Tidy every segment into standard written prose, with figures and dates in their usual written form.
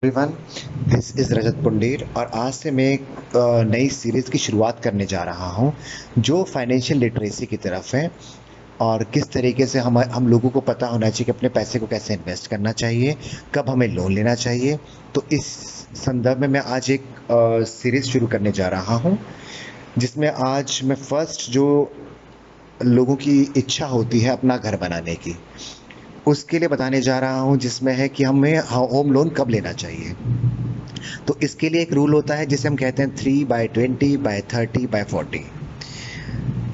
Everyone, this is रजत पुंडेर और आज से मैं एक नई सीरीज़ की शुरुआत करने जा रहा हूं जो फाइनेंशियल लिटरेसी की तरफ है। और किस तरीके से हम लोगों को पता होना चाहिए कि अपने पैसे को कैसे इन्वेस्ट करना चाहिए, कब हमें लोन लेना चाहिए। तो इस संदर्भ में मैं आज एक सीरीज़ शुरू करने जा रहा हूं जिसमें आज मैं फर्स्ट जो लोगों की इच्छा होती है अपना घर बनाने की, उसके लिए बताने जा रहा हूं, जिसमें है कि हमें होम लोन कब लेना चाहिए। तो इसके लिए एक रूल होता है जिसे हम कहते हैं 3/20/30/40।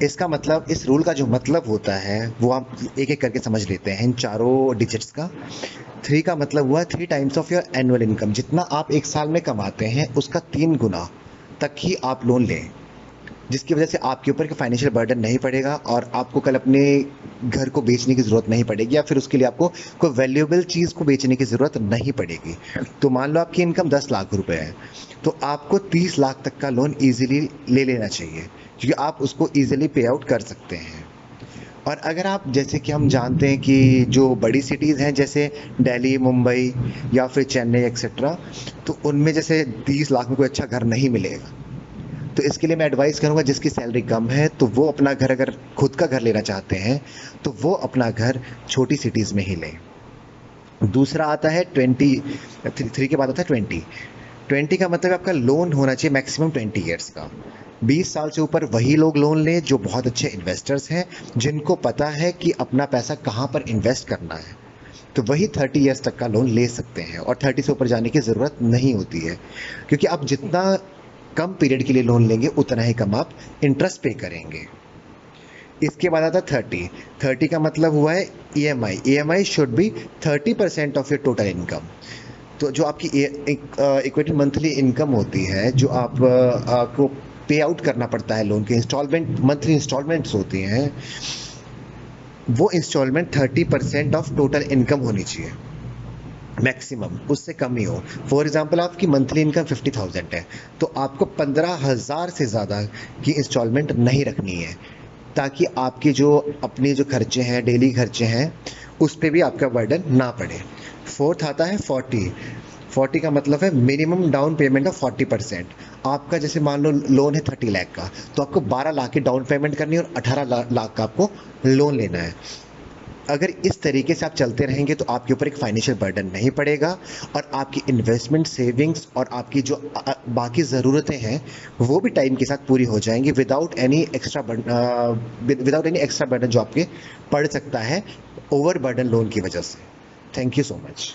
इसका मतलब, इस रूल का जो मतलब होता है वो आप एक एक करके समझ लेते हैं इन चारों डिजिट्स का। 3 का मतलब हुआ 3 times of your annual income, जितना आप एक साल में कमाते हैं उसका 3 गुना तक ही आप लोन लें, जिसकी वजह से आपके ऊपर फाइनेंशियल बर्डन नहीं पड़ेगा और आपको कल अपने घर को बेचने की ज़रूरत नहीं पड़ेगी या फिर उसके लिए आपको कोई वैल्यूएबल चीज़ को बेचने की ज़रूरत नहीं पड़ेगी। तो मान लो आपकी इनकम 10 लाख रुपए है, तो आपको 30 लाख तक का लोन ईजिली ले लेना चाहिए, क्योंकि आप उसको ईजिली पे आउट कर सकते हैं। और अगर आप, जैसे कि हम जानते हैं कि जो बड़ी सिटीज़ हैं जैसे दिल्ली, मुंबई या फिर चेन्नई एक्सेट्रा, तो उनमें जैसे 30 लाख में कोई अच्छा घर नहीं मिलेगा। तो इसके लिए मैं एडवाइस करूंगा, जिसकी सैलरी कम है तो वो अपना घर, अगर खुद का घर लेना चाहते हैं तो वो अपना घर छोटी सिटीज़ में ही लें। दूसरा आता है 3 के बाद आता है 20। का मतलब आपका लोन होना चाहिए मैक्सिमम 20 ईयर्स का। 20 साल से ऊपर वही लोग लोन लें जो बहुत अच्छे इन्वेस्टर्स हैं, जिनको पता है कि अपना पैसा कहाँ पर इन्वेस्ट करना है। तो वही 30 ईयर्स तक का लोन ले सकते हैं और 30 से ऊपर जाने की ज़रूरत नहीं होती है, क्योंकि आप जितना कम पीरियड के लिए लोन लेंगे उतना ही कम आप इंटरेस्ट पे करेंगे। इसके बाद आता है 30। का मतलब हुआ है EMI. EMI should be 30% of your total income. तो जो आपकी इक्विटी मंथली इनकम होती है, जो आपको पे आउट करना पड़ता है लोन के इंस्टॉलमेंट, मंथली इंस्टॉलमेंट्स होती हैं, वो इंस्टॉलमेंट 30% ऑफ टोटल इनकम होनी चाहिए मैक्सिमम, उससे कम ही हो। फॉर एग्जांपल आपकी मंथली इनकम 50,000 है, तो आपको 15,000 से ज़्यादा की इंस्टॉलमेंट नहीं रखनी है, ताकि आपके जो अपने जो खर्चे हैं, डेली खर्चे हैं, उस पर भी आपका बर्डन ना पड़े। फोर्थ आता है 40। का मतलब है मिनिमम डाउन पेमेंट ऑफ 40%। आपका जैसे मान लो लोन है 30 लाख का, तो आपको 12 लाख की डाउन पेमेंट करनी है और 18 लाख का आपको लोन लेना है। अगर इस तरीके से आप चलते रहेंगे तो आपके ऊपर एक फाइनेंशियल बर्डन नहीं पड़ेगा और आपकी इन्वेस्टमेंट, सेविंग्स और आपकी जो बाकी ज़रूरतें हैं वो भी टाइम के साथ पूरी हो जाएंगी, विदाउट एनी एक्स्ट्रा बर्डन जो आपके पड़ सकता है ओवर बर्डन लोन की वजह से। Thank you so much.